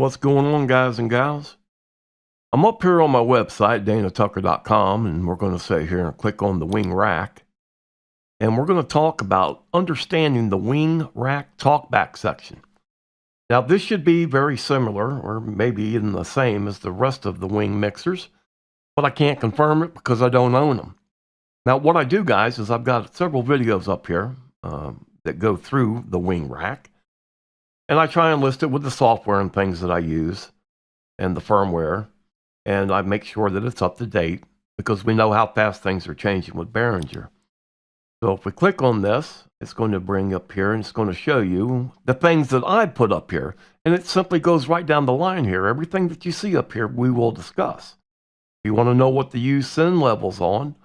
what's going on, guys and gals? I'm up here on my website, danatucker.com, and we're going to sit here and click on the wing rack. And we're going to talk about understanding the wing rack talkback section. Now, this should be very similar, or maybe even the same as the rest of the wing mixers, but I can't confirm it because I don't own them. Now, what I do, guys, is I've got several videos up here that go through the wing rack. And I try and list it with the software and things that I use and the firmware. And I make sure that it's up to date because we know how fast things are changing with Behringer. So if we click on this, it's going to bring up here and it's going to show you the things that I put up here. And it simply goes right down the line here. Everything that you see up here, we will discuss. If you want to know what the use send levels on,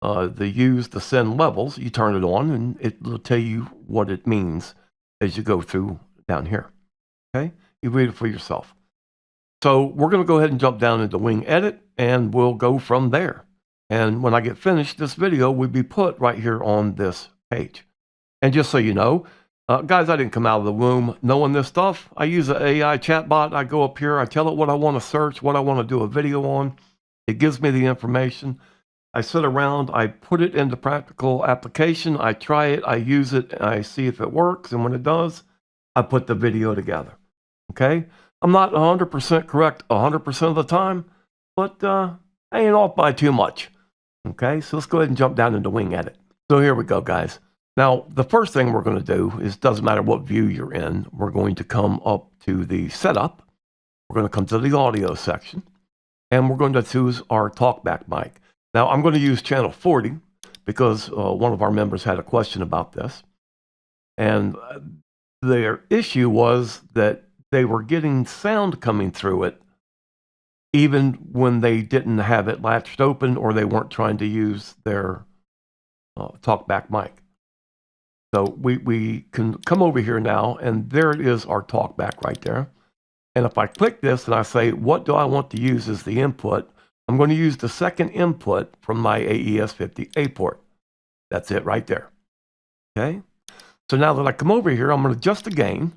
the send levels, you turn it on and it will tell you what it means as you go through down here. Okay, you read it for yourself. So we're going to go ahead and jump down into wing edit and we'll go from there. And when I get finished, this video will be put right here on this page. And just so you know, guys, I didn't come out of the womb knowing this stuff. I use an AI chatbot. I go up here, I tell it what I want to search, what I want to do a video on. It gives me the information. I sit around, I put it into practical application, I try it, I use it, and I see if it works. And when it does, I put the video together. Okay? I'm not 100% correct 100% of the time, but I ain't off by too much. Okay? So let's go ahead and jump down into wing edit. So here we go, guys. Now, the first thing we're going to do is, doesn't matter what view you're in, we're going to come up to the setup. We're going to come to the audio section, and we're going to choose our talkback mic. Now, I'm going to use channel 40 because one of our members had a question about this. And their issue was that they were getting sound coming through it even when they didn't have it latched open or they weren't trying to use their talkback mic. So we can come over here now, and there it is, our talkback right there. And if I click this and I say, what do I want to use as the input? I'm going to use the second input from my AES-50A port. That's it right there. Okay? So now that I come over here, I'm going to adjust the gain.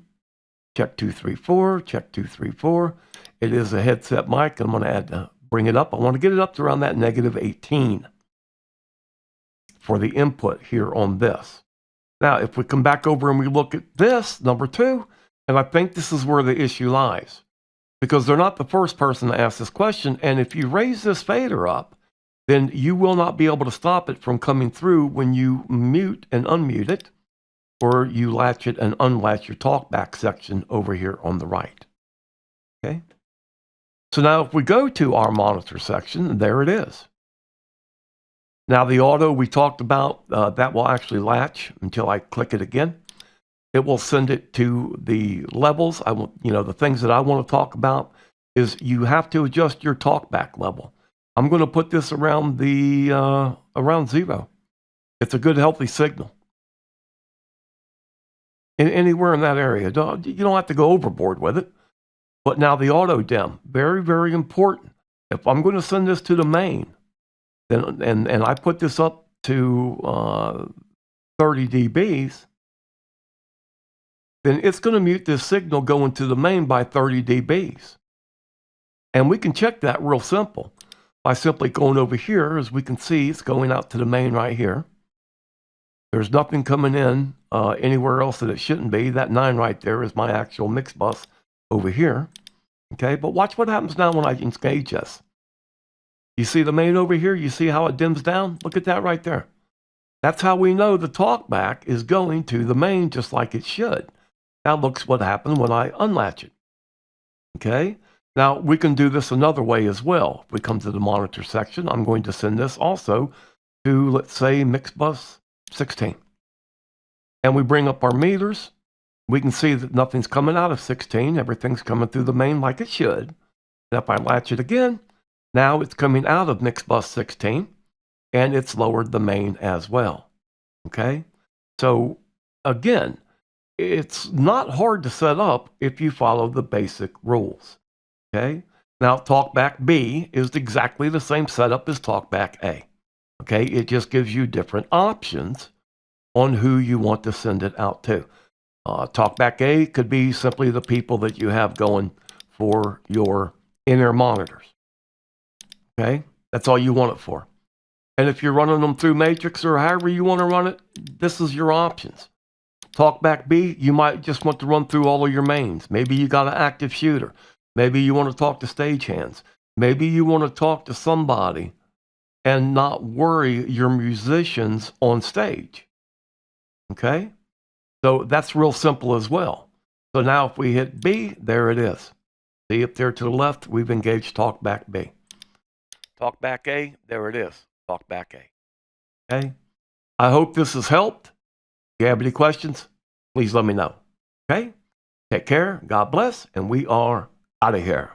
Check 2, 3, 4. Check 2, 3, 4. It is a headset mic. I'm going to bring it up. I want to get it up to around that -18 for the input here on this. Now, if we come back over and we look at this, number 2, and I think this is where the issue lies. Because they're not the first person to ask this question. And if you raise this fader up, then you will not be able to stop it from coming through when you mute and unmute it, or you latch it and unlatch your talkback section over here on the right. Okay. So now if we go to our monitor section, there it is. Now the auto we talked about, that will actually latch until I click it again. It will send it to the levels. I want, the things that I want to talk about is you have to adjust your talkback level. I'm going to put this around the around 0. It's a good, healthy signal. Anywhere in that area, you don't have to go overboard with it. But now the auto dim, very, very important. If I'm going to send this to the main, then and I put this up to 30 dBs. Then it's going to mute this signal going to the main by 30 dBs. And we can check that real simple by simply going over here. As we can see, it's going out to the main right here. There's nothing coming in anywhere else that it shouldn't be. That 9 right there is my actual mix bus over here. Okay, but watch what happens now when I engage this. You see the main over here? You see how it dims down? Look at that right there. That's how we know the talkback is going to the main just like it should. Now look what happened when I unlatch it. Okay, now we can do this another way as well. If we come to the monitor section, I'm going to send this also to, let's say, mix bus 16. And we bring up our meters. We can see that nothing's coming out of 16. Everything's coming through the main like it should. And if I latch it again, now it's coming out of mix bus 16 and it's lowered the main as well. Okay, so again, it's not hard to set up if you follow the basic rules. Okay, now Talkback B is exactly the same setup as Talkback A. Okay, it just gives you different options on who you want to send it out to. Talkback A could be simply the people that you have going for your in-ear monitors. Okay? That's all you want it for. And if you're running them through Matrix or however you want to run it, this is your options. Talkback B, you might just want to run through all of your mains. Maybe you got an active shooter. Maybe you want to talk to stagehands. Maybe you want to talk to somebody and not worry your musicians on stage. Okay? So that's real simple as well. So now if we hit B, there it is. See up there to the left, we've engaged Talkback B. Talkback A, there it is. Talkback A. Okay? I hope this has helped. If you have any questions, please let me know. Okay? Take care. God bless. And we are out of here.